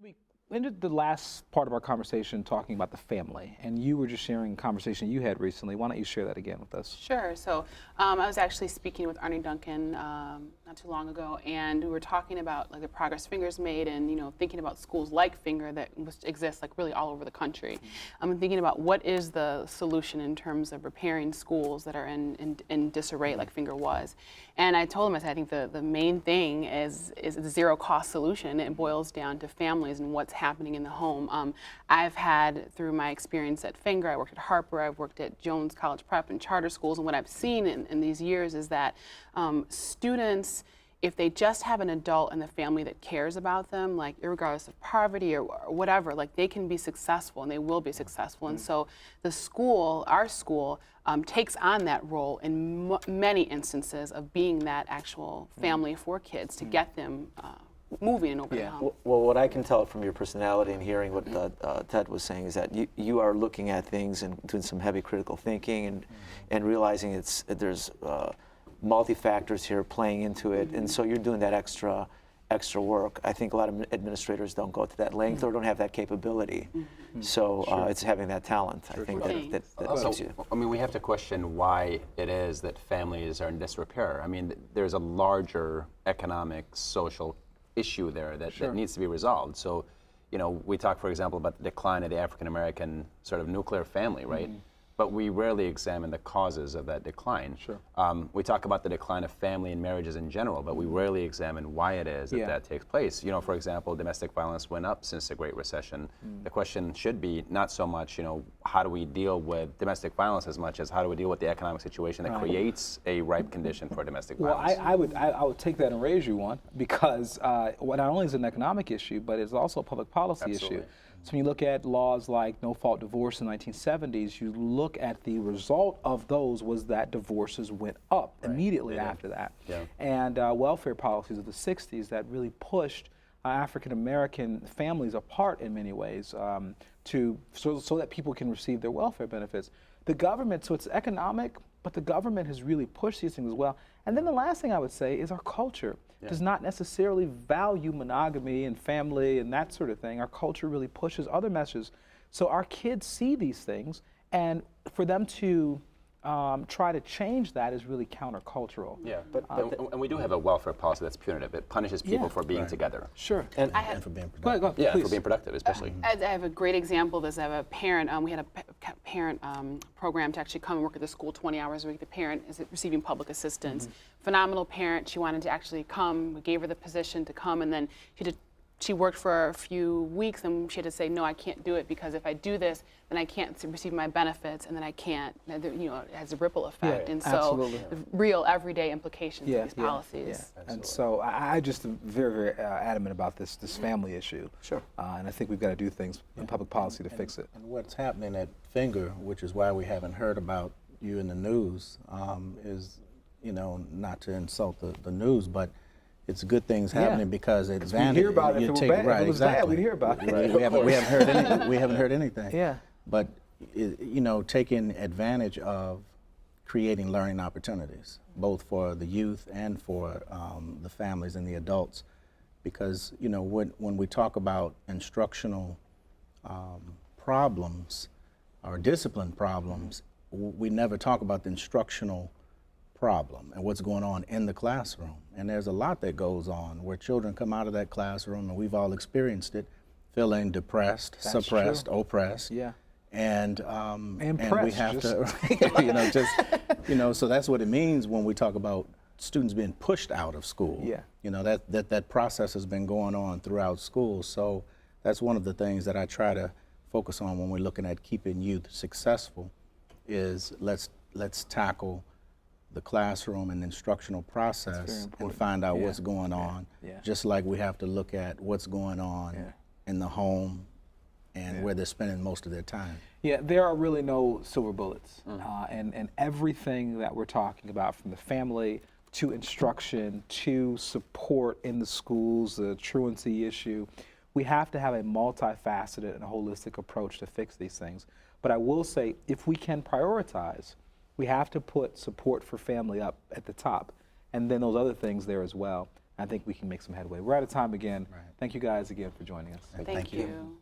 We ended the last part of our conversation talking about the family, and you were just sharing a conversation you had recently. Why don't you share that again with us? Sure. So I was actually speaking with Arnie Duncan not too long ago, and we were talking about like the progress Finger's made, and thinking about schools like Finger that exist like really all over the country. I'm thinking about what is the solution in terms of repairing schools that are in disarray like Finger was. And I told him, I said, I think the main thing is a zero cost solution. It boils down to families and what's happening in the home. I've had, through my experience at Finger, I worked at Harper, I've worked at Jones College Prep and charter schools, and what I've seen in these years is that students, if they just have an adult in the family that cares about them, like regardless of poverty or whatever, like they can be successful and they will be successful. And so the school, our school, takes on that role in many instances of being that actual family for kids to get them moving and over the hump. Well, what I can tell from your personality and hearing what Ted was saying is that you are looking at things and doing some heavy critical thinking and realizing there's multi-factors here playing into it, and so you're doing that extra work. I think a lot of administrators don't go to that length or don't have that capability. So it's having that talent. I think that makes you. I mean, we have to question why it is that families are in disrepair. I mean, there's a larger economic, social issue there that needs to be resolved. So, we talk, for example, about the decline of the African-American sort of nuclear family, right? But we rarely examine the causes of that decline. We talk about the decline of family and marriages in general, but we rarely examine why it is that takes place. For example, domestic violence went up since the Great Recession. The question should be not so much, how do we deal with domestic violence as much as how do we deal with the economic situation that creates a ripe condition for domestic violence. Well, I would take that and raise you one, because not only is it an economic issue, but it's also a public policy issue. So when you look at laws like no-fault divorce in the 1970s, you look at the result of those was that divorces went up immediately after that. And welfare policies of the 60s that really pushed African-American families apart in many ways so that people can receive their welfare benefits. The government, so it's economic, but the government has really pushed these things as well. And then the last thing I would say is our culture does not necessarily value monogamy and family and that sort of thing. Our culture really pushes other messages. So our kids see these things, and for them to try to change that is really countercultural. And we do have a welfare policy that's punitive. It punishes people for being together. And for being productive. For being productive, especially. I have a great example of this. I have a parent, we had a parent program to actually come and work at the school 20 hours a week. The parent is receiving public assistance. Phenomenal parent. She wanted to actually come. We gave her the position to come, and then she worked for a few weeks, and she had to say, no, I can't do it, because if I do this, then I can't receive my benefits, and then I can't, it has a ripple effect. And so the real everyday implications of these policies. And so I just am very, very adamant about this family issue. And I think we've got to do things in public policy to fix it. And what's happening at Finger, which is why we haven't heard about you in the news, is, not to insult the news, but it's good things happening because it's advantage. We hear about it. If it was bad, we'd hear about it. We haven't heard anything. But taking advantage of creating learning opportunities, both for the youth and for the families and the adults, because when we talk about instructional problems or discipline problems, we never talk about the instructional problem and what's going on in the classroom. And there's a lot that goes on where children come out of that classroom, and we've all experienced it, feeling depressed, suppressed, oppressed. And we have to, so that's what it means when we talk about students being pushed out of school. That process has been going on throughout school. So that's one of the things that I try to focus on when we're looking at keeping youth successful, is let's tackle the classroom and instructional process and find out what's going on, just like we have to look at what's going on in the home and where they're spending most of their time. There are really no silver bullets. And everything that we're talking about, from the family to instruction to support in the schools, the truancy issue, we have to have a multifaceted and holistic approach to fix these things. But I will say, if we can prioritize, we have to put support for family up at the top, and then those other things there as well. I think we can make some headway. We're out of time again. Thank you guys again for joining us. Thank you.